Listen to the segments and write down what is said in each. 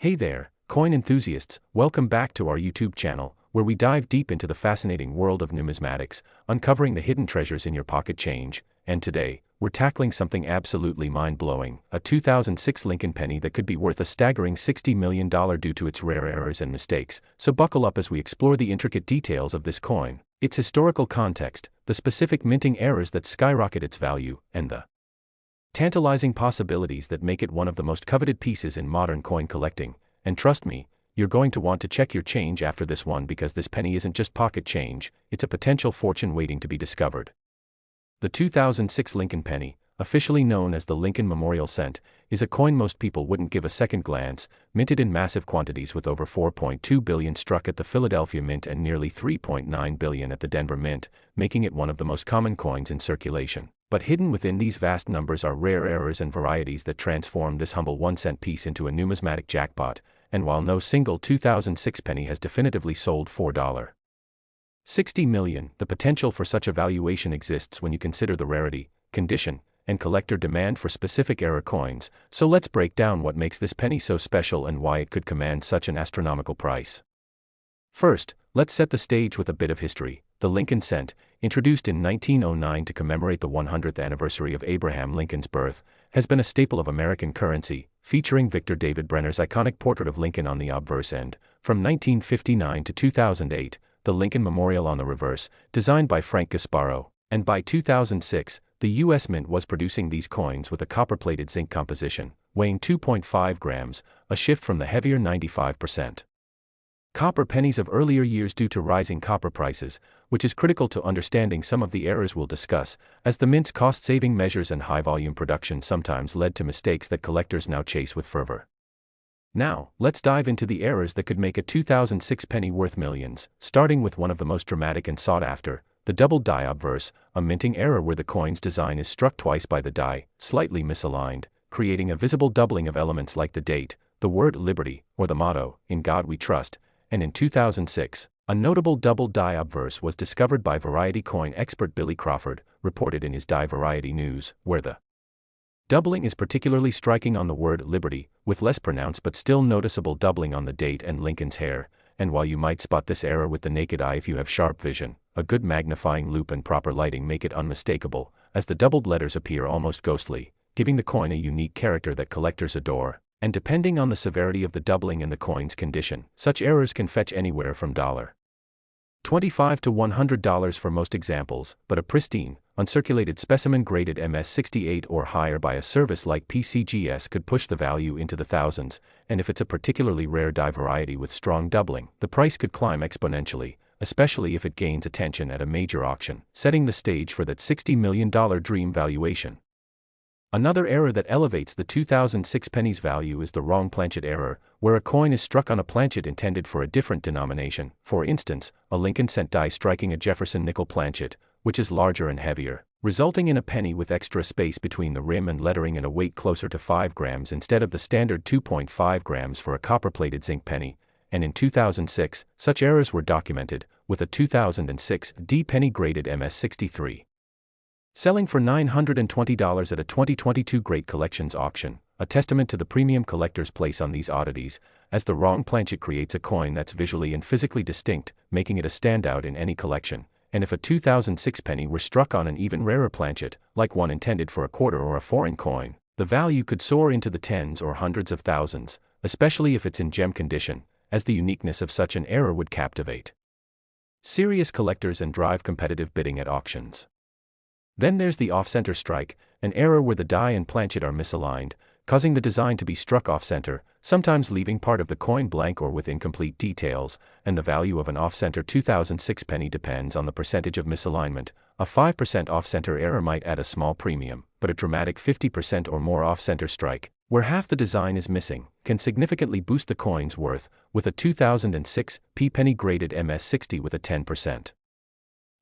Hey there, coin enthusiasts, welcome back to our YouTube channel, where we dive deep into the fascinating world of numismatics, uncovering the hidden treasures in your pocket change. And today, we're tackling something absolutely mind-blowing, a 2006 Lincoln penny that could be worth a staggering $60 million due to its rare errors and mistakes. So buckle up as we explore the intricate details of this coin, its historical context, the specific minting errors that skyrocket its value, and the tantalizing possibilities that make it one of the most coveted pieces in modern coin collecting. And trust me, you're going to want to check your change after this one, because this penny isn't just pocket change, it's a potential fortune waiting to be discovered. The 2006 Lincoln penny, officially known as the Lincoln Memorial Cent, is a coin most people wouldn't give a second glance, minted in massive quantities with over 4.2 billion struck at the Philadelphia Mint and nearly 3.9 billion at the Denver Mint, making it one of the most common coins in circulation. But hidden within these vast numbers are rare errors and varieties that transform this humble 1-cent piece into a numismatic jackpot. And while no single 2006 penny has definitively sold for $60 million, the potential for such a valuation exists when you consider the rarity, condition, and collector demand for specific era coins. So let's break down what makes this penny so special and why it could command such an astronomical price. First, let's set the stage with a bit of history. The Lincoln Cent, introduced in 1909 to commemorate the 100th anniversary of Abraham Lincoln's birth, has been a staple of American currency, featuring Victor David Brenner's iconic portrait of Lincoln on the obverse end. From 1959 to 2008, the Lincoln Memorial on the reverse, designed by Frank Gasparo, and by 2006, the U.S. Mint was producing these coins with a copper-plated zinc composition, weighing 2.5 grams, a shift from the heavier 95% copper pennies of earlier years due to rising copper prices, which is critical to understanding some of the errors we'll discuss, as the mint's cost-saving measures and high-volume production sometimes led to mistakes that collectors now chase with fervor. Now, let's dive into the errors that could make a 2006 penny worth millions, starting with one of the most dramatic and sought-after, the doubled die obverse, a minting error where the coin's design is struck twice by the die, slightly misaligned, creating a visible doubling of elements like the date, the word liberty, or the motto, "In God We Trust." And in 2006, a notable double die obverse was discovered by variety coin expert Billy Crawford, reported in his Die Variety News, where the doubling is particularly striking on the word liberty, with less pronounced but still noticeable doubling on the date and Lincoln's hair. And while you might spot this error with the naked eye if you have sharp vision, a good magnifying loupe and proper lighting make it unmistakable, as the doubled letters appear almost ghostly, giving the coin a unique character that collectors adore. And depending on the severity of the doubling and the coin's condition, such errors can fetch anywhere from $25 to $100 for most examples, but a pristine, uncirculated specimen graded MS68 or higher by a service like PCGS could push the value into the thousands, and if it's a particularly rare die variety with strong doubling, the price could climb exponentially, especially if it gains attention at a major auction, setting the stage for that $60 million dream valuation. Another error that elevates the 2006 penny's value is the wrong planchet error, where a coin is struck on a planchet intended for a different denomination, for instance, a Lincoln Cent die striking a Jefferson nickel planchet, which is larger and heavier, resulting in a penny with extra space between the rim and lettering and a weight closer to 5 grams instead of the standard 2.5 grams for a copper-plated zinc penny. And in 2006, such errors were documented, with a 2006 D penny graded MS63 selling for $920 at a 2022 Great Collections auction, a testament to the premium collectors place on these oddities, as the wrong planchet creates a coin that's visually and physically distinct, making it a standout in any collection. And if a 2006 penny were struck on an even rarer planchet, like one intended for a quarter or a foreign coin, the value could soar into the tens or hundreds of thousands, especially if it's in gem condition, as the uniqueness of such an error would captivate serious collectors and drive competitive bidding at auctions. Then there's the off-center strike, an error where the die and planchet are misaligned, causing the design to be struck off-center, sometimes leaving part of the coin blank or with incomplete details, and the value of an off-center 2006 penny depends on the percentage of misalignment. A 5% off-center error might add a small premium, but a dramatic 50% or more off-center strike, where half the design is missing, can significantly boost the coin's worth, with a 2006 P penny graded MS60 with a 10%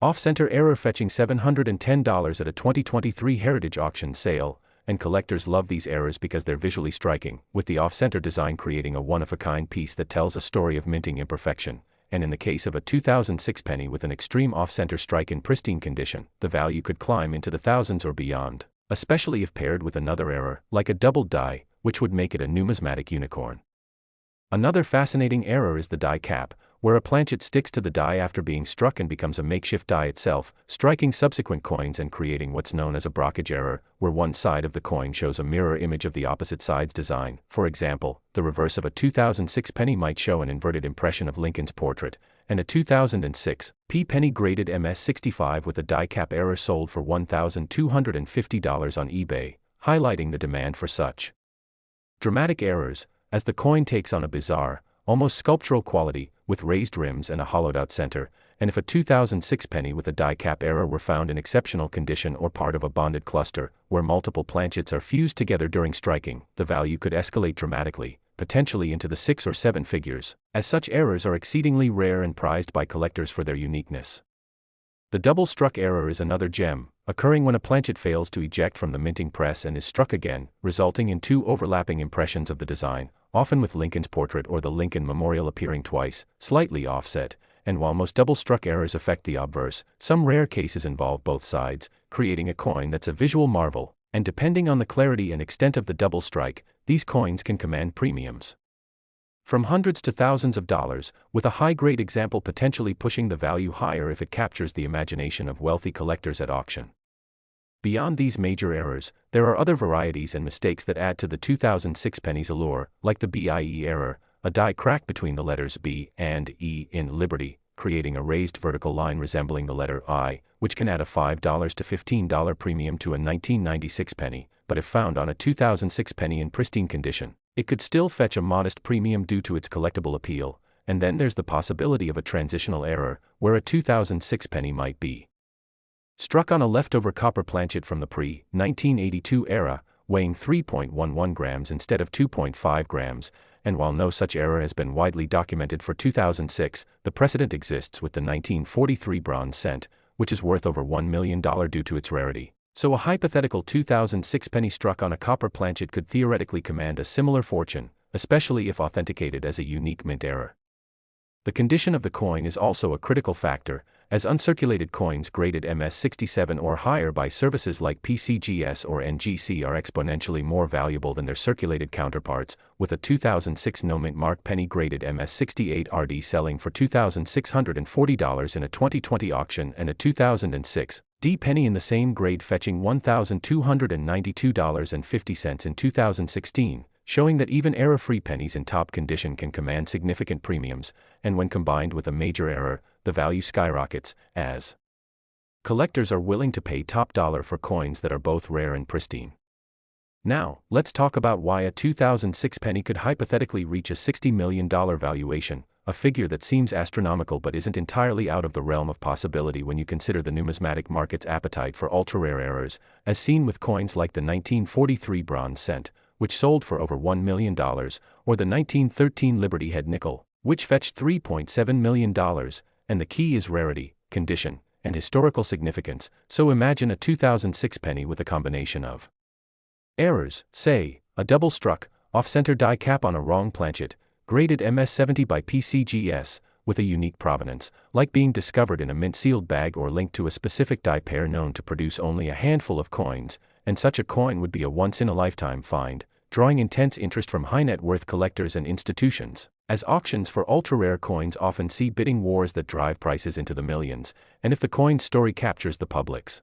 off-center error fetching $710 at a 2023 Heritage auction sale, and collectors love these errors because they're visually striking, with the off-center design creating a one-of-a-kind piece that tells a story of minting imperfection. And in the case of a 2006 penny with an extreme off-center strike in pristine condition, the value could climb into the thousands or beyond, especially if paired with another error, like a doubled die, which would make it a numismatic unicorn. Another fascinating error is the die cap, where a planchet sticks to the die after being struck and becomes a makeshift die itself, striking subsequent coins and creating what's known as a brockage error, where one side of the coin shows a mirror image of the opposite side's design. For example, the reverse of a 2006 penny might show an inverted impression of Lincoln's portrait, and a 2006 penny graded MS-65 with a die cap error sold for $1,250 on eBay, highlighting the demand for such dramatic errors, as the coin takes on a bizarre, almost sculptural quality, with raised rims and a hollowed-out center. And if a 2006 penny with a die cap error were found in exceptional condition or part of a bonded cluster, where multiple planchets are fused together during striking, the value could escalate dramatically, potentially into the 6 or 7 figures, as such errors are exceedingly rare and prized by collectors for their uniqueness. The double-struck error is another gem, occurring when a planchet fails to eject from the minting press and is struck again, resulting in 2 overlapping impressions of the design, often with Lincoln's portrait or the Lincoln Memorial appearing twice, slightly offset. And while most double-struck errors affect the obverse, some rare cases involve both sides, creating a coin that's a visual marvel, and depending on the clarity and extent of the double strike, these coins can command premiums from hundreds to thousands of dollars, with a high-grade example potentially pushing the value higher if it captures the imagination of wealthy collectors at auction. Beyond these major errors, there are other varieties and mistakes that add to the 2006 penny's allure, like the BIE error, a die crack between the letters B and E in Liberty, creating a raised vertical line resembling the letter I, which can add a $5 to $15 premium to a 1996 penny, but if found on a 2006 penny in pristine condition, it could still fetch a modest premium due to its collectible appeal. And then there's the possibility of a transitional error, where a 2006 penny might be struck on a leftover copper planchet from the pre-1982 era, weighing 3.11 grams instead of 2.5 grams, and while no such error has been widely documented for 2006, the precedent exists with the 1943 bronze cent, which is worth over $1 million due to its rarity. So a hypothetical 2006 penny struck on a copper planchet could theoretically command a similar fortune, especially if authenticated as a unique mint error. The condition of the coin is also a critical factor, as uncirculated coins graded MS-67 or higher by services like PCGS or NGC are exponentially more valuable than their circulated counterparts, with a 2006 no-mint mark penny graded MS-68 RD selling for $2,640 in a 2020 auction and a 2006 D penny in the same grade fetching $1,292.50 in 2016, showing that even error-free pennies in top condition can command significant premiums, and when combined with a major error, the value skyrockets, as collectors are willing to pay top dollar for coins that are both rare and pristine. Now, let's talk about why a 2006 penny could hypothetically reach a $60 million valuation, a figure that seems astronomical but isn't entirely out of the realm of possibility when you consider the numismatic market's appetite for ultra-rare errors, as seen with coins like the 1943 bronze cent, which sold for over $1 million, or the 1913 Liberty Head nickel, which fetched $3.7 million, and the key is rarity, condition, and historical significance. So imagine a 2006 penny with a combination of errors, say, a double-struck, off-center die cap on a wrong planchet, graded MS-70 by PCGS, with a unique provenance, like being discovered in a mint-sealed bag or linked to a specific die pair known to produce only a handful of coins, and such a coin would be a once-in-a-lifetime find, drawing intense interest from high-net-worth collectors and institutions, as auctions for ultra-rare coins often see bidding wars that drive prices into the millions, and if the coin's story captures the public's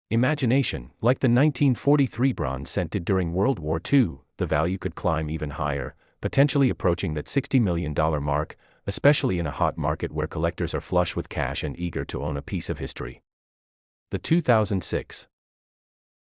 imagination, like the 1943 bronze cent did during World War II, the value could climb even higher, potentially approaching that $60 million mark, especially in a hot market where collectors are flush with cash and eager to own a piece of history. The 2006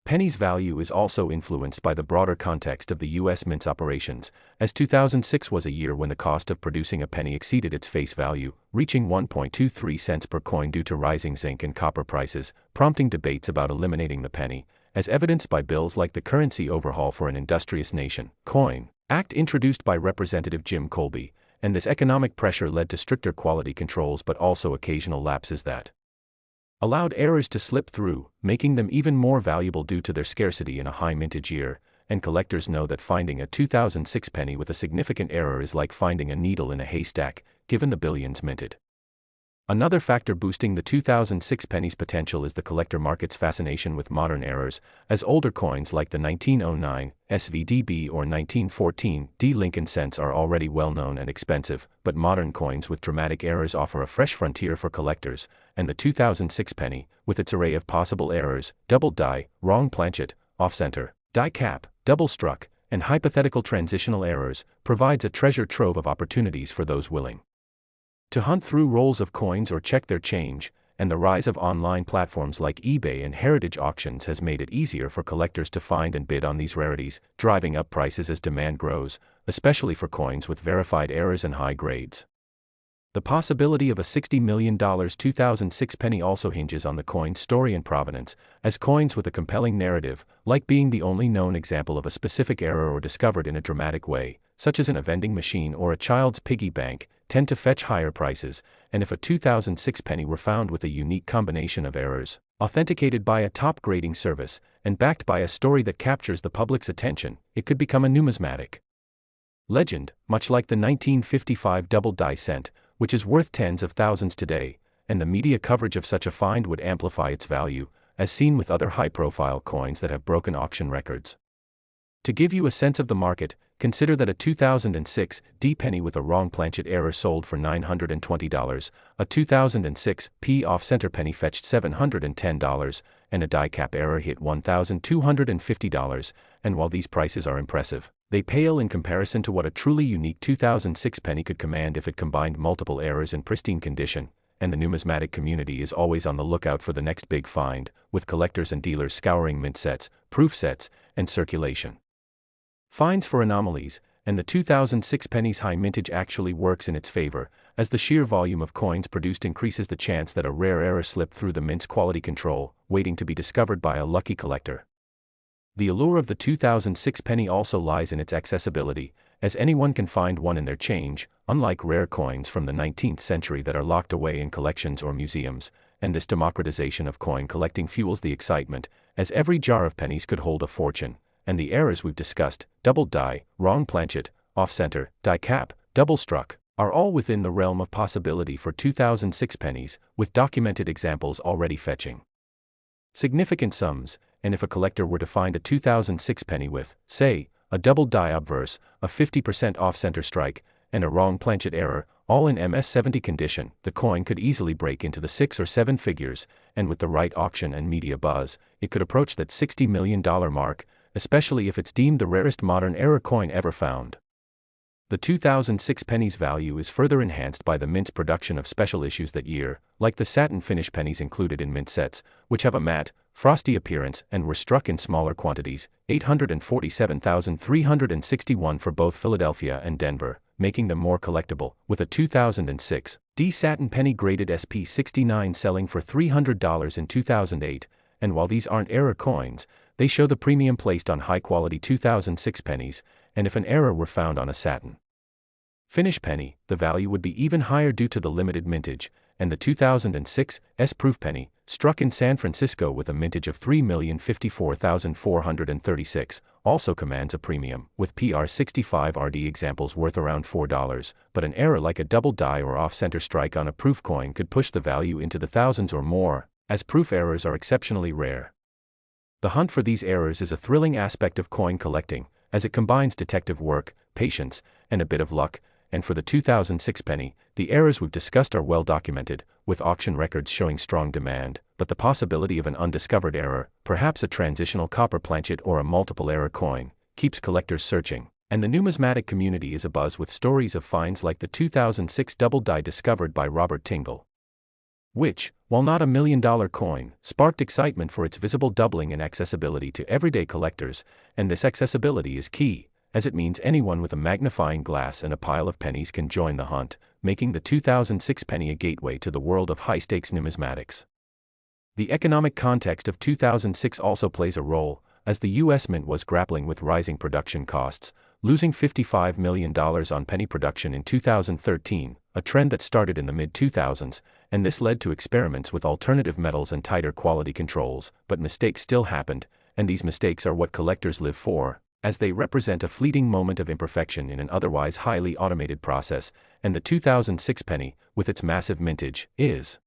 penny's value is also influenced by the broader context of the U.S. mint's operations, as 2006 was a year when the cost of producing a penny exceeded its face value, reaching 1.23 cents per coin due to rising zinc and copper prices, prompting debates about eliminating the penny, as evidenced by bills like the Currency Overhaul for an Industrious Nation (Coin) Act introduced by Representative Jim Colby, and this economic pressure led to stricter quality controls but also occasional lapses that allowed errors to slip through, making them even more valuable due to their scarcity in a high mintage year, and collectors know that finding a 2006 penny with a significant error is like finding a needle in a haystack, given the billions minted. Another factor boosting the 2006 pennies potential is the collector market's fascination with modern errors, as older coins like the 1909 SVDB or 1914 D Lincoln cents are already well known and expensive, but modern coins with dramatic errors offer a fresh frontier for collectors, and the 2006 penny, with its array of possible errors, double die, wrong planchet, off-center, die cap, double struck, and hypothetical transitional errors, provides a treasure trove of opportunities for those willing to hunt through rolls of coins or check their change, and the rise of online platforms like eBay and heritage auctions has made it easier for collectors to find and bid on these rarities, driving up prices as demand grows, especially for coins with verified errors and high grades. The possibility of a $60 million 2006 penny also hinges on the coin's story and provenance, as coins with a compelling narrative, like being the only known example of a specific error or discovered in a dramatic way, such as in a vending machine or a child's piggy bank, tend to fetch higher prices, and if a 2006 penny were found with a unique combination of errors, authenticated by a top grading service, and backed by a story that captures the public's attention, it could become a numismatic legend, much like the 1955 double die cent, which is worth tens of thousands today, and the media coverage of such a find would amplify its value, as seen with other high-profile coins that have broken auction records. To give you a sense of the market, consider that a 2006 D penny with a wrong planchet error sold for $920, a 2006 P off-center penny fetched $710, and a die cap error hit $1,250, and while these prices are impressive, they pale in comparison to what a truly unique 2006 penny could command if it combined multiple errors in pristine condition, and the numismatic community is always on the lookout for the next big find, with collectors and dealers scouring mint sets, proof sets, and circulation finds for anomalies, and the 2006 penny's high mintage actually works in its favor, as the sheer volume of coins produced increases the chance that a rare error slipped through the mint's quality control, waiting to be discovered by a lucky collector. The allure of the 2006 penny also lies in its accessibility, as anyone can find one in their change, unlike rare coins from the 19th century that are locked away in collections or museums, and this democratization of coin collecting fuels the excitement, as every jar of pennies could hold a fortune, and the errors we've discussed, double die, wrong planchet, off-center, die cap, double struck, are all within the realm of possibility for 2006 pennies, with documented examples already fetching significant sums, and if a collector were to find a 2006 penny with, say, a double die obverse, a 50% off-center strike, and a wrong planchet error, all in MS-70 condition, the coin could easily break into the 6 or 7 figures, and with the right auction and media buzz, it could approach that $60 million mark, especially if it's deemed the rarest modern era coin ever found. The 2006 penny's value is further enhanced by the mint's production of special issues that year, like the satin finish pennies included in mint sets, which have a matte, frosty appearance and were struck in smaller quantities, 847,361 for both Philadelphia and Denver, making them more collectible, with a 2006 D satin penny graded SP69 selling for $300 in 2008, and while these aren't error coins, they show the premium placed on high-quality 2006 pennies, and if an error were found on a satin finish penny, the value would be even higher due to the limited mintage, and the 2006 S-proof penny, struck in San Francisco with a mintage of 3,054,436, also commands a premium, with PR65RD examples worth around $4, but an error like a double die or off-center strike on a proof coin could push the value into the thousands or more, as proof errors are exceptionally rare. The hunt for these errors is a thrilling aspect of coin collecting, as it combines detective work, patience, and a bit of luck, and for the 2006 penny, the errors we've discussed are well documented, with auction records showing strong demand, but the possibility of an undiscovered error, perhaps a transitional copper planchet or a multiple error coin, keeps collectors searching, and the numismatic community is abuzz with stories of finds like the 2006 double die discovered by Robert Tingle, which, while not a $1 million coin, sparked excitement for its visible doubling in accessibility to everyday collectors, and this accessibility is key, as it means anyone with a magnifying glass and a pile of pennies can join the hunt, making the 2006 penny a gateway to the world of high-stakes numismatics. The economic context of 2006 also plays a role, as the U.S. Mint was grappling with rising production costs, losing $55 million on penny production in 2013, a trend that started in the mid-2000s, and this led to experiments with alternative metals and tighter quality controls, but mistakes still happened, and these mistakes are what collectors live for, as they represent a fleeting moment of imperfection in an otherwise highly automated process, and the 2006 penny, with its massive mintage, is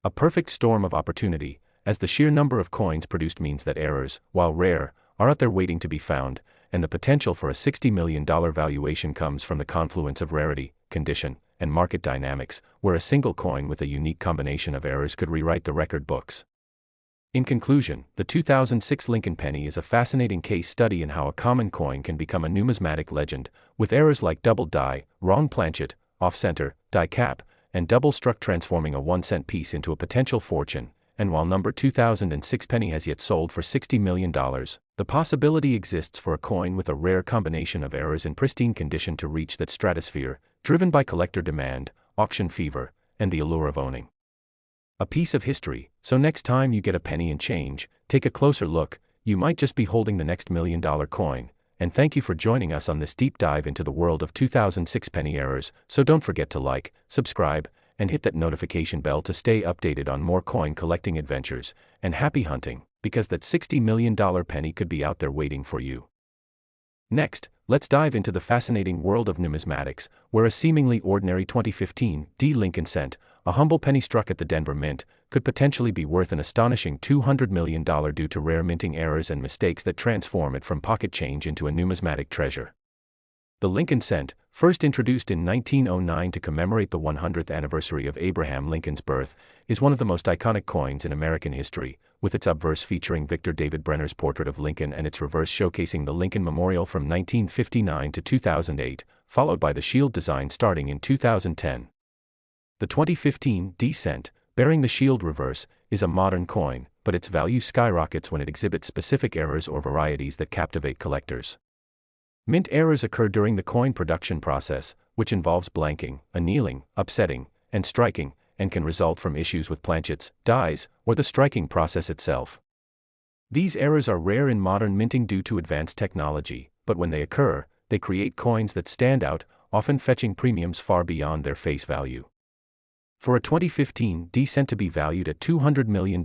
a perfect storm of opportunity, as the sheer number of coins produced means that errors, while rare, are out there waiting to be found, and the potential for a $60 million valuation comes from the confluence of rarity, condition, and market dynamics, where a single coin with a unique combination of errors could rewrite the record books. In conclusion, the 2006 Lincoln penny is a fascinating case study in how a common coin can become a numismatic legend, with errors like double die, wrong planchet, off-center, die cap, and double struck transforming a 1-cent piece into a potential fortune. And while number 2006 penny has yet sold for $60 million, the possibility exists for a coin with a rare combination of errors in pristine condition to reach that stratosphere, driven by collector demand, auction fever, and the allure of owning a piece of history. So next time you get a penny and change, take a closer look. You might just be holding the next $1 million coin. And thank you for joining us on this deep dive into the world of 2006 penny errors. So don't forget to like, subscribe, and hit that notification bell to stay updated on more coin collecting adventures. And happy hunting, because that $60 million penny could be out there waiting for you. Next, let's dive into the fascinating world of numismatics, where a seemingly ordinary 2015 D Lincoln cent, a humble penny struck at the Denver Mint, could potentially be worth an astonishing $200 million due to rare minting errors and mistakes that transform it from pocket change into a numismatic treasure. The Lincoln cent, first introduced in 1909 to commemorate the 100th anniversary of Abraham Lincoln's birth, is one of the most iconic coins in American history, with its obverse featuring Victor David Brenner's portrait of Lincoln and its reverse showcasing the Lincoln Memorial from 1959 to 2008, followed by the shield design starting in 2010. The 2015 D cent, bearing the shield reverse, is a modern coin, but its value skyrockets when it exhibits specific errors or varieties that captivate collectors. Mint errors occur during the coin production process, which involves blanking, annealing, upsetting, and striking, and can result from issues with planchets, dies, or the striking process itself. These errors are rare in modern minting due to advanced technology, but when they occur, they create coins that stand out, often fetching premiums far beyond their face value. For a 2015 D cent to be valued at $200 million,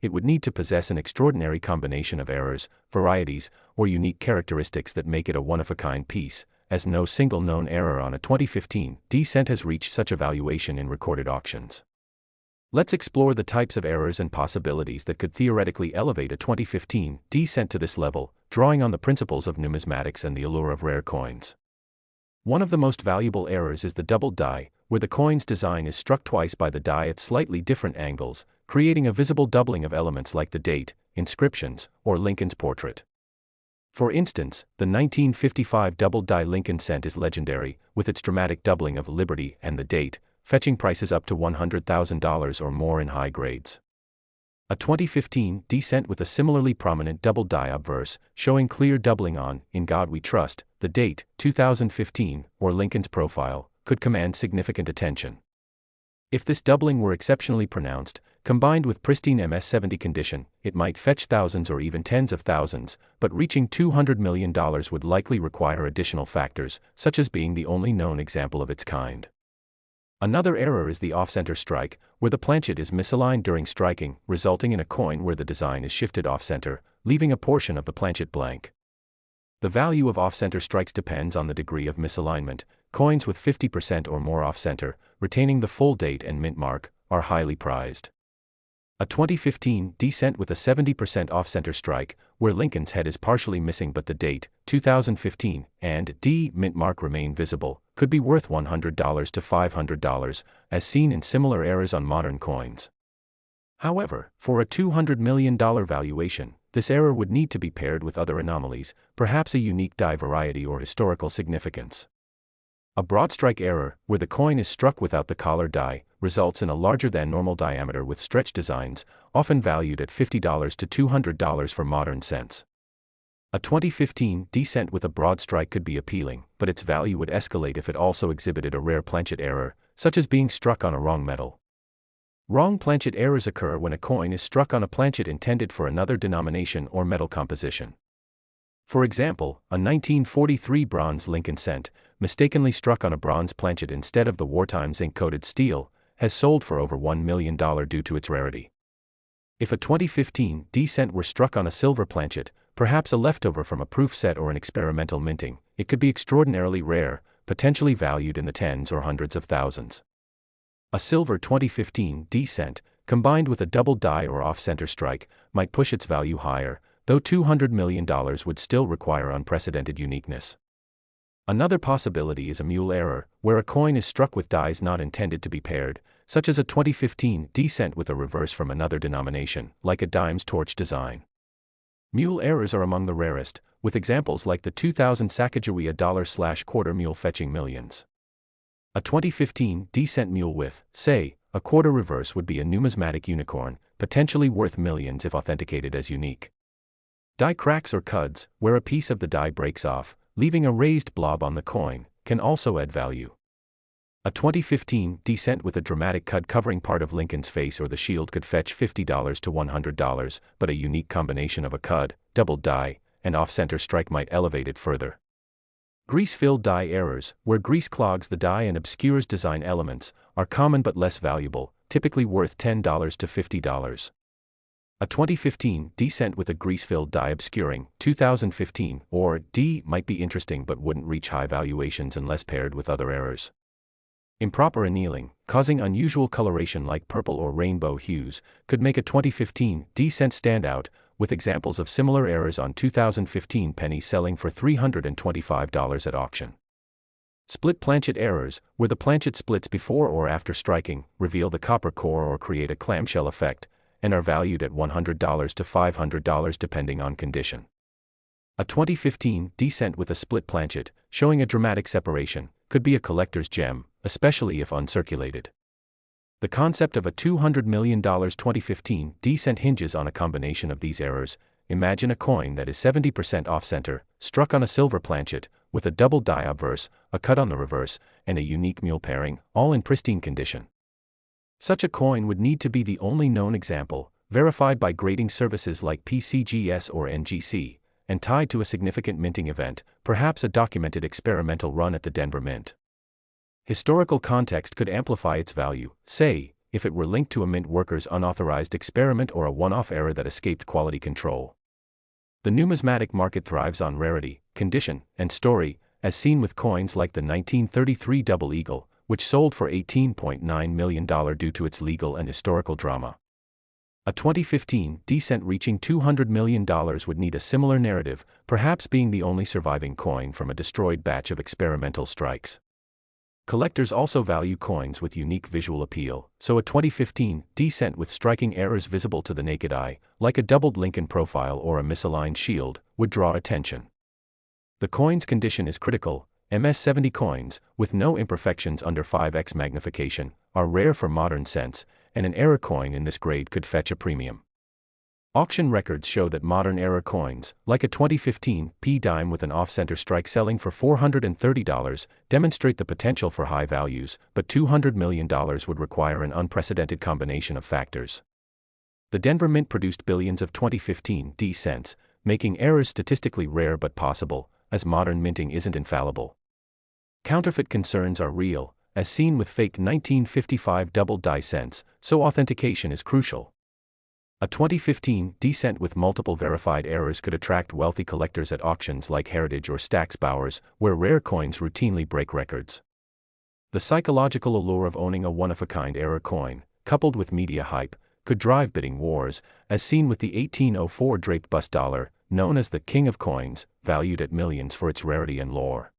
it would need to possess an extraordinary combination of errors, varieties, or unique characteristics that make it a one-of-a-kind piece, as no single known error on a 2015 D cent has reached such a valuation in recorded auctions. Let's explore the types of errors and possibilities that could theoretically elevate a 2015 D cent to this level, drawing on the principles of numismatics and the allure of rare coins. One of the most valuable errors is the double die, where the coin's design is struck twice by the die at slightly different angles, creating a visible doubling of elements like the date, inscriptions, or Lincoln's portrait. For instance, the 1955 double die Lincoln cent is legendary, with its dramatic doubling of liberty and the date, fetching prices up to $100,000 or more in high grades. A 2015 D cent with a similarly prominent double die obverse, showing clear doubling on "In God We Trust," the date, 2015, or Lincoln's profile, could command significant attention. If this doubling were exceptionally pronounced, combined with pristine MS-70 condition, it might fetch thousands or even tens of thousands, but reaching $200 million would likely require additional factors, such as being the only known example of its kind. Another error is the off-center strike, where the planchet is misaligned during striking, resulting in a coin where the design is shifted off-center, leaving a portion of the planchet blank. The value of off-center strikes depends on the degree of misalignment. Coins with 50% or more off-center, retaining the full date and mint mark, are highly prized. A 2015 D cent with a 70% off-center strike, where Lincoln's head is partially missing but the date, 2015, and D mint mark remain visible, could be worth $100 to $500, as seen in similar errors on modern coins. However, for a $200 million valuation, this error would need to be paired with other anomalies, perhaps a unique die variety or historical significance. A broad strike error, where the coin is struck without the collar die, results in a larger than normal diameter with stretch designs, often valued at $50 to $200 for modern cents. A 2015 D cent with a broad strike could be appealing, but its value would escalate if it also exhibited a rare planchet error, such as being struck on a wrong metal. Wrong planchet errors occur when a coin is struck on a planchet intended for another denomination or metal composition. For example, a 1943 bronze Lincoln cent, mistakenly struck on a bronze planchet instead of the wartime zinc-coated steel, has sold for over $1 million due to its rarity. If a 2015 D cent were struck on a silver planchet, perhaps a leftover from a proof set or an experimental minting, it could be extraordinarily rare, potentially valued in the tens or hundreds of thousands. A silver 2015 D-cent, combined with a double die or off-center strike, might push its value higher, though $200 million would still require unprecedented uniqueness. Another possibility is a mule error, where a coin is struck with dies not intended to be paired, such as a 2015 D-cent with a reverse from another denomination, like a dime's torch design. Mule errors are among the rarest, with examples like the 2000 Sacagawea $/quarter mule fetching millions. A 2015 D-cent mule with, say, a quarter reverse would be a numismatic unicorn, potentially worth millions if authenticated as unique. Die cracks or cuds, where a piece of the die breaks off, leaving a raised blob on the coin, can also add value. A 2015 D-cent with a dramatic cud covering part of Lincoln's face or the shield could fetch $50 to $100, but a unique combination of a cud, double die, and off-center strike might elevate it further. Grease-filled die errors, where grease clogs the die and obscures design elements, are common but less valuable, typically worth $10 to $50. A 2015 D-cent with a grease-filled die obscuring 2015 or D might be interesting but wouldn't reach high valuations unless paired with other errors. Improper annealing, causing unusual coloration like purple or rainbow hues, could make a 2015 D-cent stand out, with examples of similar errors on 2015 pennies selling for $325 at auction. Split planchet errors, where the planchet splits before or after striking, reveal the copper core or create a clamshell effect, and are valued at $100 to $500 depending on condition. A 2015 D-cent with a split planchet, showing a dramatic separation, could be a collector's gem, especially if uncirculated. The concept of a $200 million 2015 D-cent hinges on a combination of these errors. Imagine a coin that is 70% off-center, struck on a silver planchet, with a double die obverse, a cut on the reverse, and a unique mule pairing, all in pristine condition. Such a coin would need to be the only known example, verified by grading services like PCGS or ncaa, and tied to a significant minting event, perhaps a documented experimental run at the Denver Mint. Historical context could amplify its value, say, if it were linked to a mint worker's unauthorized experiment or a one-off error that escaped quality control. The numismatic market thrives on rarity, condition, and story, as seen with coins like the 1933 Double Eagle, which sold for $18.9 million due to its legal and historical drama. A 2015 D-cent reaching $200 million would need a similar narrative, perhaps being the only surviving coin from a destroyed batch of experimental strikes. Collectors also value coins with unique visual appeal, so a 2015 D-cent with striking errors visible to the naked eye, like a doubled Lincoln profile or a misaligned shield, would draw attention. The coin's condition is critical. MS-70 coins, with no imperfections under 5x magnification, are rare for modern cents, and an error coin in this grade could fetch a premium. Auction records show that modern error coins, like a 2015 P-dime with an off-center strike selling for $430, demonstrate the potential for high values, but $200 million would require an unprecedented combination of factors. The Denver Mint produced billions of 2015 D-cents, making errors statistically rare but possible, as modern minting isn't infallible. Counterfeit concerns are real, as seen with fake 1955 double die cents, so authentication is crucial. A 2015 D-cent with multiple verified errors could attract wealthy collectors at auctions like Heritage or Stack's Bowers, where rare coins routinely break records. The psychological allure of owning a one-of-a-kind error coin, coupled with media hype, could drive bidding wars, as seen with the 1804 draped bust dollar, known as the King of Coins, valued at millions for its rarity and lore.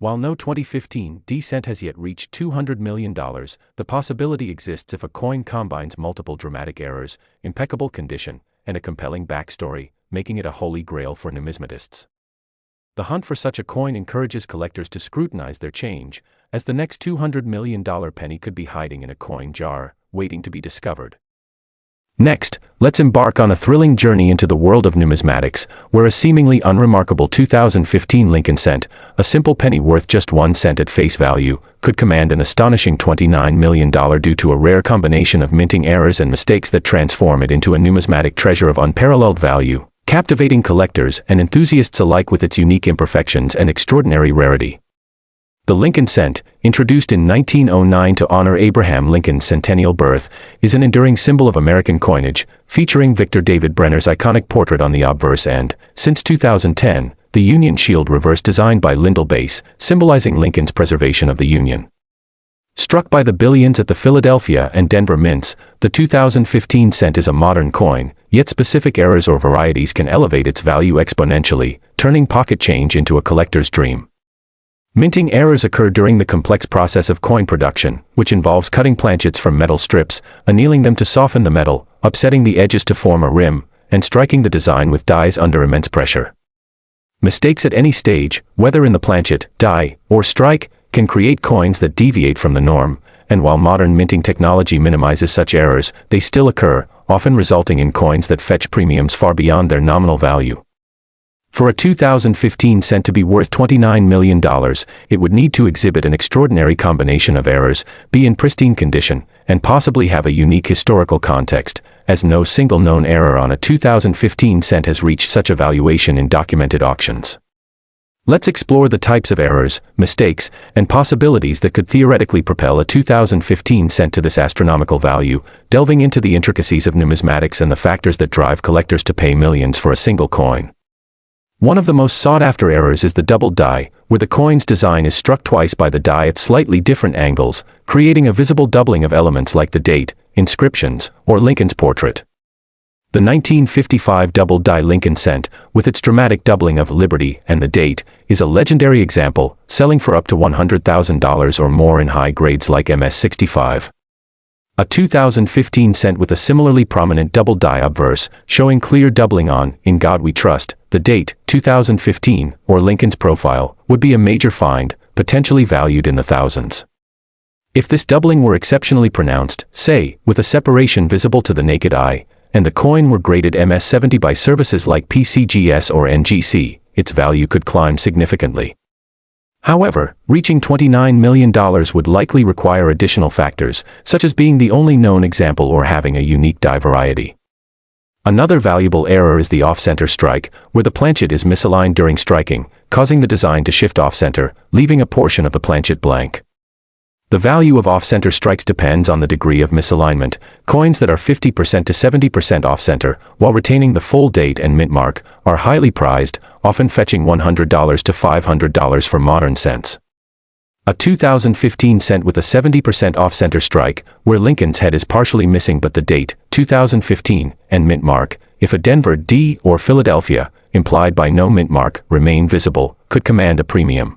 While no 2015 D-cent has yet reached $200 million, the possibility exists if a coin combines multiple dramatic errors, impeccable condition, and a compelling backstory, making it a holy grail for numismatists. The hunt for such a coin encourages collectors to scrutinize their change, as the next $200 million penny could be hiding in a coin jar, waiting to be discovered. Next, let's embark on a thrilling journey into the world of numismatics, where a seemingly unremarkable 2015 Lincoln cent, a simple penny worth just 1 cent at face value, could command an astonishing $29 million due to a rare combination of minting errors and mistakes that transform it into a numismatic treasure of unparalleled value, captivating collectors and enthusiasts alike with its unique imperfections and extraordinary rarity. The Lincoln cent, introduced in 1909 to honor Abraham Lincoln's centennial birth, is an enduring symbol of American coinage, featuring Victor David Brenner's iconic portrait on the obverse and, since 2010, the Union Shield reverse designed by Lyndall Bass, symbolizing Lincoln's preservation of the Union. Struck by the billions at the Philadelphia and Denver mints, the 2015 cent is a modern coin, yet specific errors or varieties can elevate its value exponentially, turning pocket change into a collector's dream. Minting errors occur during the complex process of coin production, which involves cutting planchets from metal strips, annealing them to soften the metal, upsetting the edges to form a rim, and striking the design with dies under immense pressure. Mistakes at any stage, whether in the planchet, die, or strike, can create coins that deviate from the norm, and while modern minting technology minimizes such errors, they still occur, often resulting in coins that fetch premiums far beyond their nominal value. For a 2015 cent to be worth $29 million, it would need to exhibit an extraordinary combination of errors, be in pristine condition, and possibly have a unique historical context, as no single known error on a 2015 cent has reached such a valuation in documented auctions. Let's explore the types of errors, mistakes, and possibilities that could theoretically propel a 2015 cent to this astronomical value, delving into the intricacies of numismatics and the factors that drive collectors to pay millions for a single coin. One of the most sought-after errors is the doubled die, where the coin's design is struck twice by the die at slightly different angles, creating a visible doubling of elements like the date, inscriptions, or Lincoln's portrait. The 1955 doubled die Lincoln cent, with its dramatic doubling of Liberty and the date, is a legendary example, selling for up to $100,000 or more in high grades like MS-65. A 2015 cent with a similarly prominent double die obverse, showing clear doubling on In God We Trust, the date, 2015, or Lincoln's profile, would be a major find, potentially valued in the thousands. If this doubling were exceptionally pronounced, say, with a separation visible to the naked eye, and the coin were graded MS-70 by services like PCGS or NGC, its value could climb significantly. However, reaching $29 million would likely require additional factors, such as being the only known example or having a unique die variety. Another valuable error is the off-center strike, where the planchet is misaligned during striking, causing the design to shift off-center, leaving a portion of the planchet blank. The value of off-center strikes depends on the degree of misalignment. Coins that are 50% to 70% off-center, while retaining the full date and mint mark, are highly prized, often fetching $100 to $500 for modern cents. A 2015 cent with a 70% off-center strike, where Lincoln's head is partially missing but the date, 2015, and mint mark, if a Denver D or Philadelphia, implied by no mint mark, remain visible, could command a premium.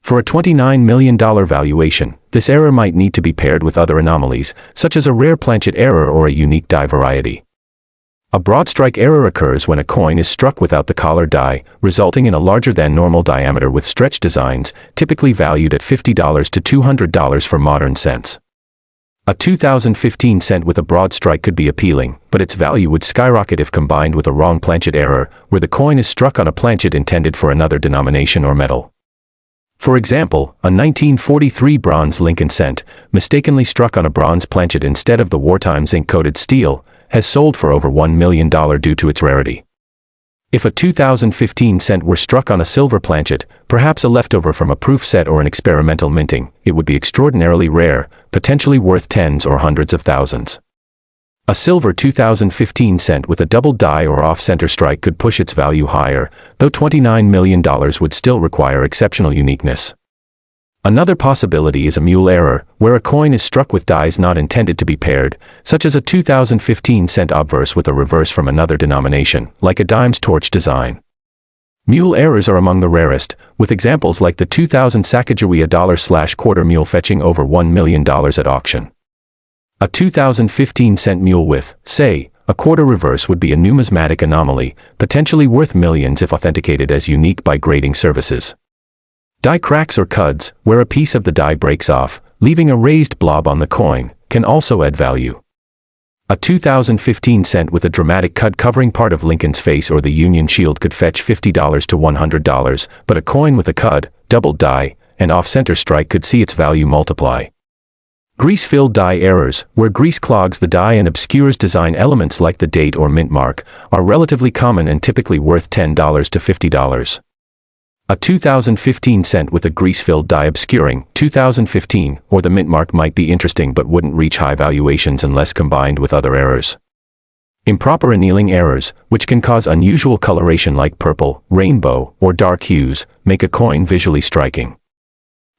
For a $29 million valuation, this error might need to be paired with other anomalies, such as a rare planchet error or a unique die variety. A broad strike error occurs when a coin is struck without the collar die, resulting in a larger than normal diameter with stretch designs, typically valued at $50 to $200 for modern cents. A 2015 cent with a broad strike could be appealing, but its value would skyrocket if combined with a wrong planchet error, where the coin is struck on a planchet intended for another denomination or metal. For example, a 1943 bronze Lincoln cent, mistakenly struck on a bronze planchet instead of the wartime zinc-coated steel, has sold for over $1 million due to its rarity. If a 2015 cent were struck on a silver planchet, perhaps a leftover from a proof set or an experimental minting, it would be extraordinarily rare, potentially worth tens or hundreds of thousands. A silver 2015 cent with a double die or off-center strike could push its value higher, though $29 million would still require exceptional uniqueness. Another possibility is a mule error, where a coin is struck with dies not intended to be paired, such as a 2015 cent obverse with a reverse from another denomination, like a dime's torch design. Mule errors are among the rarest, with examples like the 2000 Sacagawea $/quarter mule fetching over $1 million at auction. A 2015 cent mule with, say, a quarter reverse would be a numismatic anomaly, potentially worth millions if authenticated as unique by grading services. Die cracks or cuds, where a piece of the die breaks off, leaving a raised blob on the coin, can also add value. A 2015 cent with a dramatic cud covering part of Lincoln's face or the Union Shield could fetch $50 to $100, but a coin with a cud, doubled die, and off-center strike could see its value multiply. Grease-filled die errors, where grease clogs the die and obscures design elements like the date or mint mark, are relatively common and typically worth $10 to $50. A 2015 cent with a grease-filled die obscuring 2015 or the mint mark might be interesting but wouldn't reach high valuations unless combined with other errors. Improper annealing errors, which can cause unusual coloration like purple, rainbow, or dark hues, make a coin visually striking.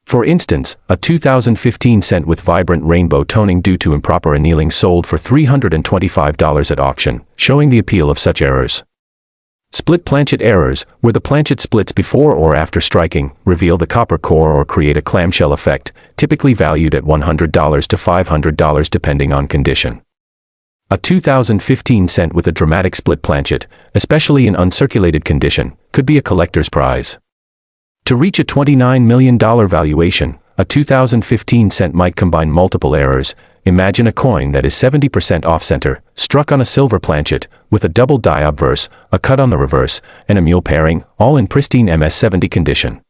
For instance, a 2015 cent with vibrant rainbow toning due to improper annealing sold for $325 at auction, showing the appeal of such errors. Split planchet errors, where the planchet splits before or after striking, reveal the copper core or create a clamshell effect, typically valued at $100 to $500 depending on condition. A 2015 cent with a dramatic split planchet, especially in uncirculated condition, could be a collector's prize. To reach a $29 million valuation, a 2015 cent might combine multiple errors. Imagine a coin that is 70% off-center, struck on a silver planchet, with a double die obverse, a cut on the reverse, and a mule pairing, all in pristine MS-70 condition.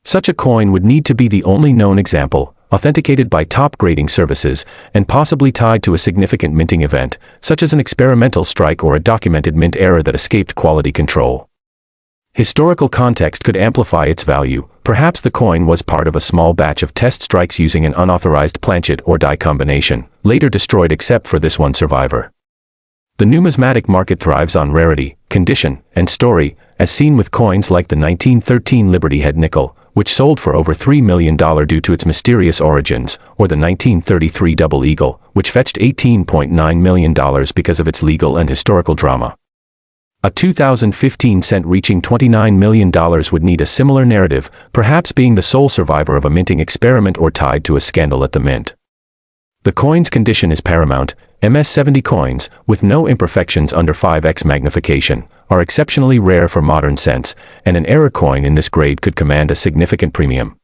Such a coin would need to be the only known example, authenticated by top grading services, and possibly tied to a significant minting event, such as an experimental strike or a documented mint error that escaped quality control. Historical context could amplify its value. Perhaps the coin was part of a small batch of test strikes using an unauthorized planchet or die combination, later destroyed except for this one survivor. The numismatic market thrives on rarity, condition, and story, as seen with coins like the 1913 Liberty Head nickel, which sold for over $3 million due to its mysterious origins, or the 1933 Double Eagle, which fetched $18.9 million because of its legal and historical drama. A 2015 cent reaching $29 million would need a similar narrative, perhaps being the sole survivor of a minting experiment or tied to a scandal at the mint. The coin's condition is paramount. MS-70 coins, with no imperfections under 5x magnification, are exceptionally rare for modern cents, and an error coin in this grade could command a significant premium.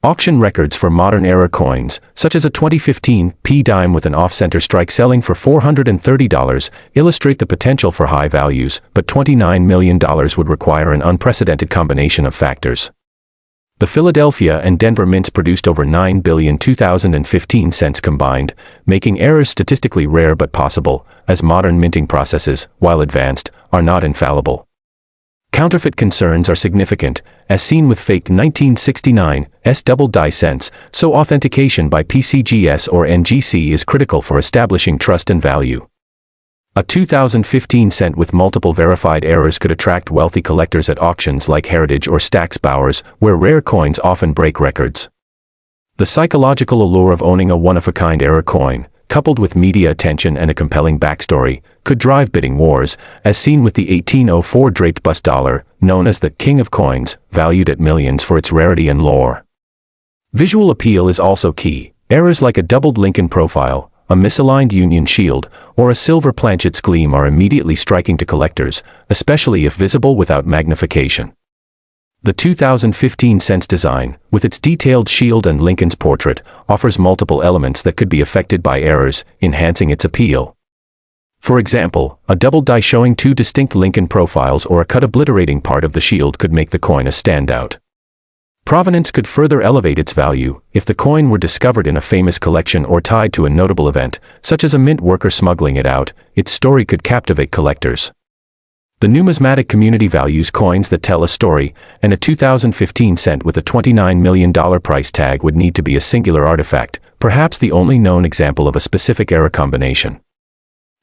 Auction records for modern era coins, such as a 2015 P-dime with an off-center strike selling for $430, illustrate the potential for high values, but $29 million would require an unprecedented combination of factors. The Philadelphia and Denver mints produced over 9 billion 2015 cents combined, making errors statistically rare but possible, as modern minting processes, while advanced, are not infallible. Counterfeit concerns are significant, as seen with fake 1969 double die cents, so authentication by PCGS or NGC is critical for establishing trust and value. A 2015 cent with multiple verified errors could attract wealthy collectors at auctions like Heritage or Stack's Bowers, where rare coins often break records. The psychological allure of owning a one-of-a-kind error coin, coupled with media attention and a compelling backstory, could drive bidding wars, as seen with the 1804 draped bust dollar, known as the King of Coins, valued at millions for its rarity and lore. Visual appeal is also key. Errors like a doubled Lincoln profile, a misaligned Union shield, or a silver planchet's gleam are immediately striking to collectors, especially if visible without magnification. The 2015 cents design, with its detailed shield and Lincoln's portrait, offers multiple elements that could be affected by errors, enhancing its appeal. For example, a double die showing two distinct Lincoln profiles or a cut obliterating part of the shield could make the coin a standout. Provenance could further elevate its value. If the coin were discovered in a famous collection or tied to a notable event, such as a mint worker smuggling it out, its story could captivate collectors. The numismatic community values coins that tell a story, and a 2015 cent with a $29 million price tag would need to be a singular artifact, perhaps the only known example of a specific era combination.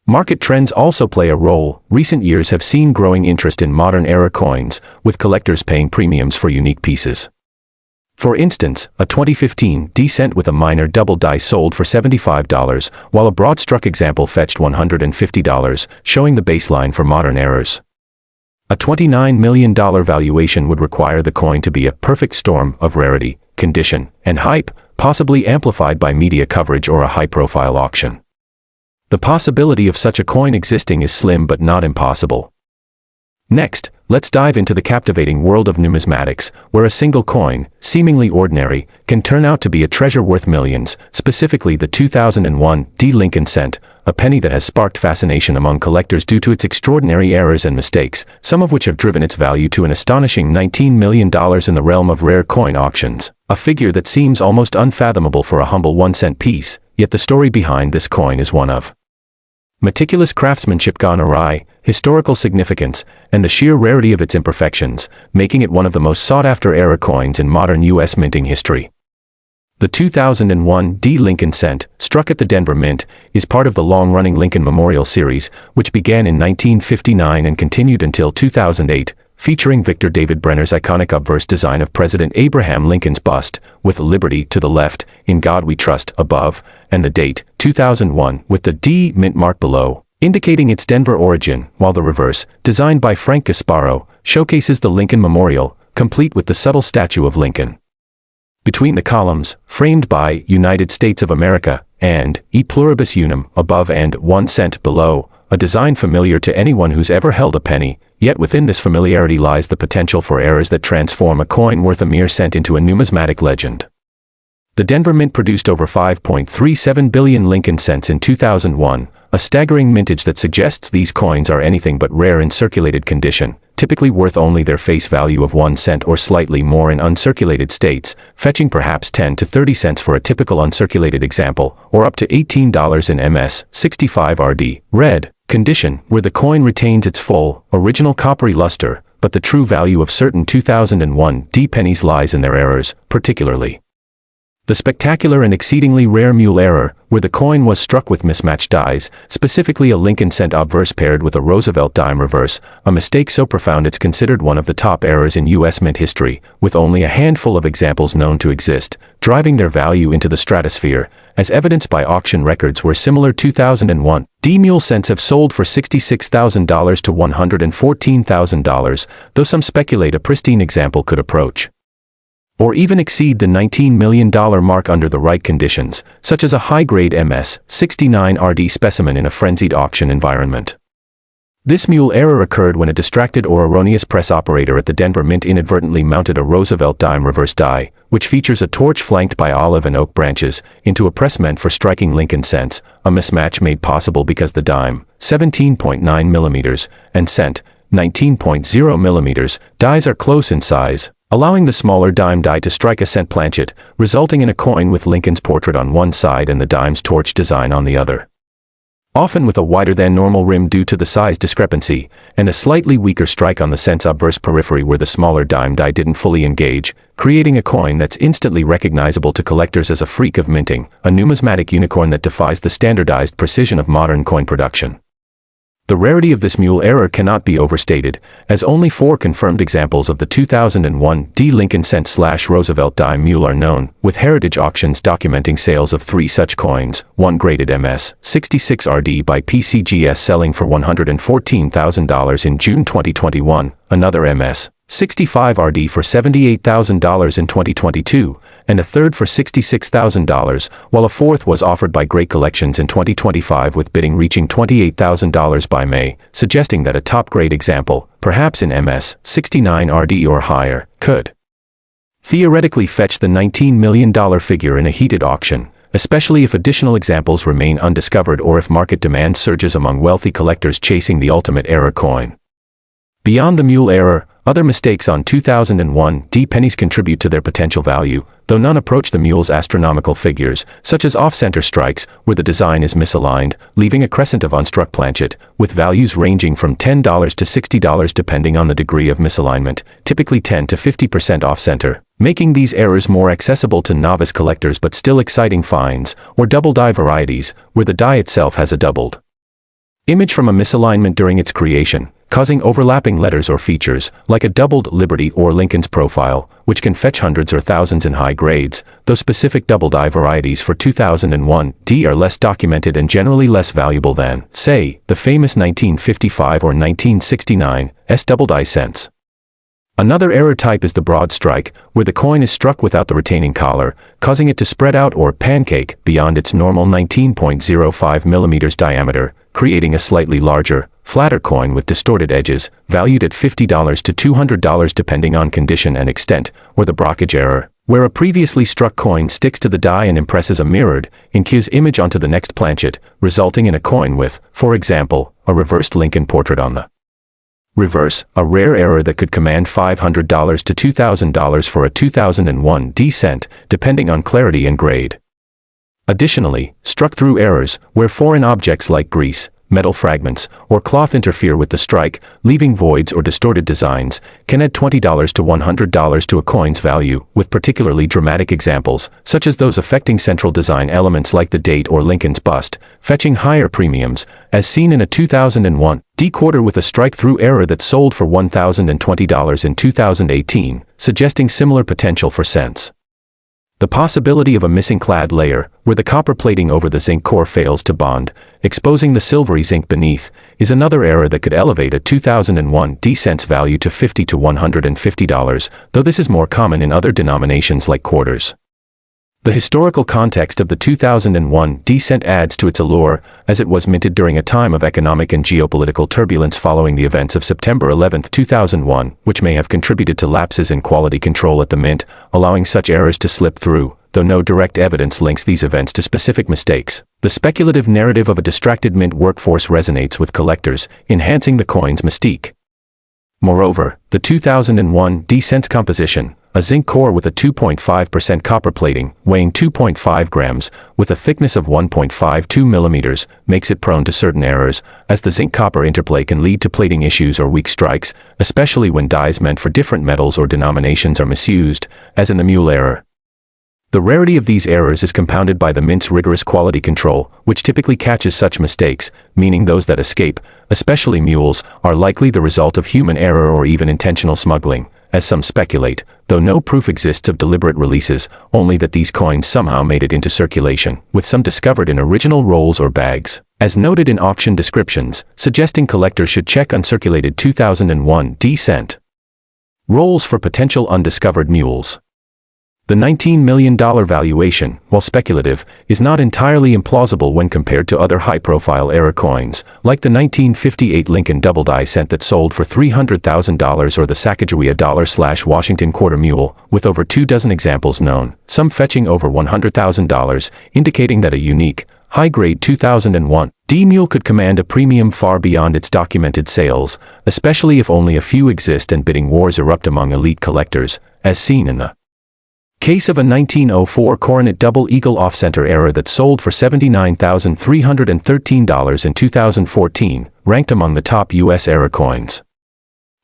Market trends also play a role. Recent years have seen growing interest in modern era coins, with collectors paying premiums for unique pieces. For instance, a 2015 D-cent with a minor double die sold for $75, while a broad-struck example fetched $150, showing the baseline for modern errors. A $29 million valuation would require the coin to be a perfect storm of rarity, condition, and hype, possibly amplified by media coverage or a high-profile auction. The possibility of such a coin existing is slim but not impossible. Next, let's dive into the captivating world of numismatics, where a single coin, seemingly ordinary, can turn out to be a treasure worth millions, specifically the 2001 D. Lincoln cent, a penny that has sparked fascination among collectors due to its extraordinary errors and mistakes, some of which have driven its value to an astonishing $19 million in the realm of rare coin auctions, a figure that seems almost unfathomable for a humble 1-cent piece, yet the story behind this coin is one of meticulous craftsmanship gone awry, historical significance, and the sheer rarity of its imperfections, making it one of the most sought-after era coins in modern U.S. minting history. The 2001 D Lincoln cent, struck at the Denver Mint, is part of the long-running Lincoln Memorial series, which began in 1959 and continued until 2008, featuring Victor David Brenner's iconic obverse design of President Abraham Lincoln's bust, with Liberty to the left, In God We Trust above, and the date, 2001, with the D Mint mark below, indicating its Denver origin, while the reverse, designed by Frank Gasparo, showcases the Lincoln Memorial, complete with the subtle statue of Lincoln. Between the columns, framed by United States of America and E Pluribus Unum above and 1 cent below, a design familiar to anyone who's ever held a penny, yet within this familiarity lies the potential for errors that transform a coin worth a mere cent into a numismatic legend. The Denver Mint produced over 5.37 billion Lincoln cents in 2001, a staggering mintage that suggests these coins are anything but rare in circulated condition, typically worth only their face value of 1 cent or slightly more in uncirculated states, fetching perhaps 10 to 30 cents for a typical uncirculated example, or up to $18 in MS 65 RD red condition, where the coin retains its full, original coppery luster, but the true value of certain 2001 D pennies lies in their errors, particularly the spectacular and exceedingly rare mule error, where the coin was struck with mismatched dies, specifically a Lincoln cent obverse paired with a Roosevelt dime reverse, a mistake so profound it's considered one of the top errors in U.S. mint history, with only a handful of examples known to exist, driving their value into the stratosphere, as evidenced by auction records where similar 2001 D mule cents have sold for $66,000 to $114,000, though some speculate a pristine example could approach or even exceed the $19 million mark under the right conditions, such as a high-grade MS 69 RD specimen in a frenzied auction environment. This mule error occurred when a distracted or erroneous press operator at the Denver Mint inadvertently mounted a Roosevelt dime reverse die, which features a torch flanked by olive and oak branches, into a press meant for striking Lincoln cents, a mismatch made possible because the dime, 17.9 millimeters, and cent, 19.0 millimeters, dies are close in size, allowing the smaller dime die to strike a cent planchet, resulting in a coin with Lincoln's portrait on one side and the dime's torch design on the other. Often with a wider than normal rim due to the size discrepancy, and a slightly weaker strike on the cent's obverse periphery where the smaller dime die didn't fully engage, creating a coin that's instantly recognizable to collectors as a freak of minting, a numismatic unicorn that defies the standardized precision of modern coin production. The rarity of this mule error cannot be overstated, as only 4 confirmed examples of the 2001 D Lincoln cent/Roosevelt dime mule are known, with heritage auctions documenting sales of 3 such coins, one graded MS 66 RD by PCGS selling for $114,000 in June 2021, another MS 65 RD for $78,000 in 2022, and a third for $66,000, while a fourth was offered by Great Collections in 2025 with bidding reaching $28,000 by May, suggesting that a top-grade example, perhaps in MS 69 RD or higher, could theoretically fetch the $19 million figure in a heated auction, especially if additional examples remain undiscovered or if market demand surges among wealthy collectors chasing the ultimate error coin. Beyond the mule error, other mistakes on 2001 D pennies contribute to their potential value, though none approach the mule's astronomical figures, such as off-center strikes, where the design is misaligned, leaving a crescent of unstruck planchet, with values ranging from $10 to $60 depending on the degree of misalignment, typically 10 to 50% off-center, making these errors more accessible to novice collectors but still exciting finds, or double die varieties, where the die itself has a doubled image from a misalignment during its creation, causing overlapping letters or features, like a doubled Liberty or Lincoln's profile, which can fetch hundreds or thousands in high grades, though specific double die varieties for 2001 D are less documented and generally less valuable than, say, the famous 1955 or 1969 S double die cents. Another error type is the broad strike, where the coin is struck without the retaining collar, causing it to spread out or pancake beyond its normal 19.05 millimeters diameter, creating a slightly larger, flatter coin with distorted edges, valued at $50 to $200 depending on condition and extent, or the brockage error, where a previously struck coin sticks to the die and impresses a mirrored, ncaa image onto the next planchet, resulting in a coin with, for example, a reversed Lincoln portrait on the reverse, a rare error that could command $500 to $2,000 for a 2001 D cent, depending on clarity and grade. Additionally, struck-through errors, where foreign objects like grease, metal fragments, or cloth interfere with the strike, leaving voids or distorted designs, can add $20 to $100 to a coin's value, with particularly dramatic examples, such as those affecting central design elements like the date or Lincoln's bust, fetching higher premiums, as seen in a 2001 D quarter with a strike-through error that sold for $1,020 in 2018, suggesting similar potential for cents. The possibility of a missing clad layer, where the copper plating over the zinc core fails to bond, exposing the silvery zinc beneath, is another error that could elevate a 2001 D cents value to $50 to $150, though this is more common in other denominations like quarters. The historical context of the 2001 D cent adds to its allure, as it was minted during a time of economic and geopolitical turbulence following the events of September 11, 2001, which may have contributed to lapses in quality control at the mint, allowing such errors to slip through, though no direct evidence links these events to specific mistakes. The speculative narrative of a distracted mint workforce resonates with collectors, enhancing the coin's mystique. Moreover, the 2001 D cents composition, a zinc core with a 2.5% copper plating, weighing 2.5 grams, with a thickness of 1.52 millimeters, makes it prone to certain errors, as the zinc-copper interplay can lead to plating issues or weak strikes, especially when dyes meant for different metals or denominations are misused, as in the mule error. The rarity of these errors is compounded by the mint's rigorous quality control, which typically catches such mistakes, meaning those that escape, especially mules, are likely the result of human error or even intentional smuggling, as some speculate, though no proof exists of deliberate releases, only that these coins somehow made it into circulation, with some discovered in original rolls or bags, as noted in auction descriptions, suggesting collectors should check uncirculated 2001 D cent rolls for potential undiscovered mules. The $19 million valuation, while speculative, is not entirely implausible when compared to other high-profile error coins, like the 1958 Lincoln double die cent that sold for $300,000 or the Sacagawea $/Washington quarter mule, with over 24 examples known, some fetching over $100,000, indicating that a unique, high-grade 2001 D mule could command a premium far beyond its documented sales, especially if only a few exist and bidding wars erupt among elite collectors, as seen in the case of a 1904 coronet double eagle off-center error that sold for $79,313 in 2014, ranked among the top U.S. error coins.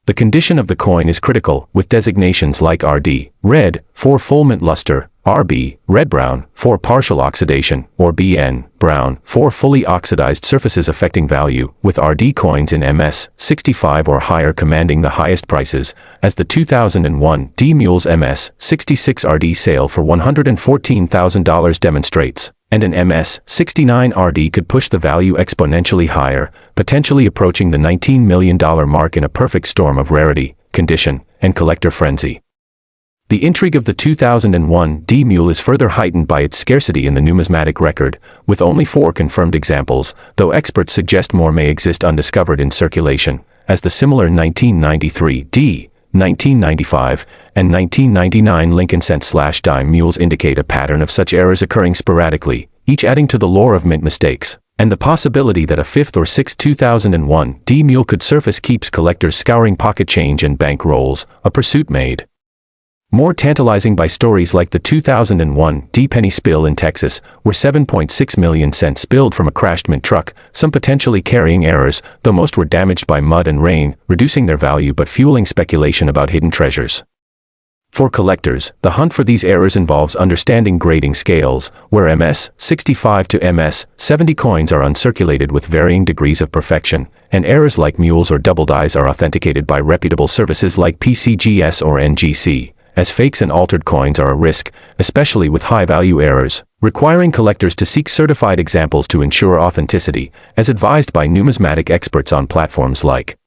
The condition of the coin is critical, with designations like RD, red, for full mint luster, RB, red-brown, for partial oxidation, or BN, brown, for fully oxidized surfaces affecting value, with RD coins in MS 65 or higher commanding the highest prices, as the 2001 D Mules MS 66 RD sale for $114,000 demonstrates, and an MS 69 RD could push the value exponentially higher, potentially approaching the $19 million mark in a perfect storm of rarity, condition, and collector frenzy. The intrigue of the 2001 D Mule is further heightened by its scarcity in the numismatic record, with only 4 confirmed examples, though experts suggest more may exist undiscovered in circulation, as the similar 1993 D, 1995, and 1999 Lincoln cent/dime mules indicate a pattern of such errors occurring sporadically, each adding to the lore of mint mistakes, and the possibility that a 5th or 6th 2001 D Mule could surface keeps collectors scouring pocket change and bank rolls, a pursuit made more tantalizing by stories like the 2001 D penny spill in Texas, where 7.6 million cents spilled from a crashed mint truck, some potentially carrying errors, though most were damaged by mud and rain, reducing their value but fueling speculation about hidden treasures. For collectors, the hunt for these errors involves understanding grading scales, where MS 65 to MS 70 coins are uncirculated with varying degrees of perfection, and errors like mules or double dies are authenticated by reputable services like PCGS or NGC, as fakes and altered coins are a risk, especially with high-value errors, requiring collectors to seek certified examples to ensure authenticity, as advised by numismatic experts on platforms like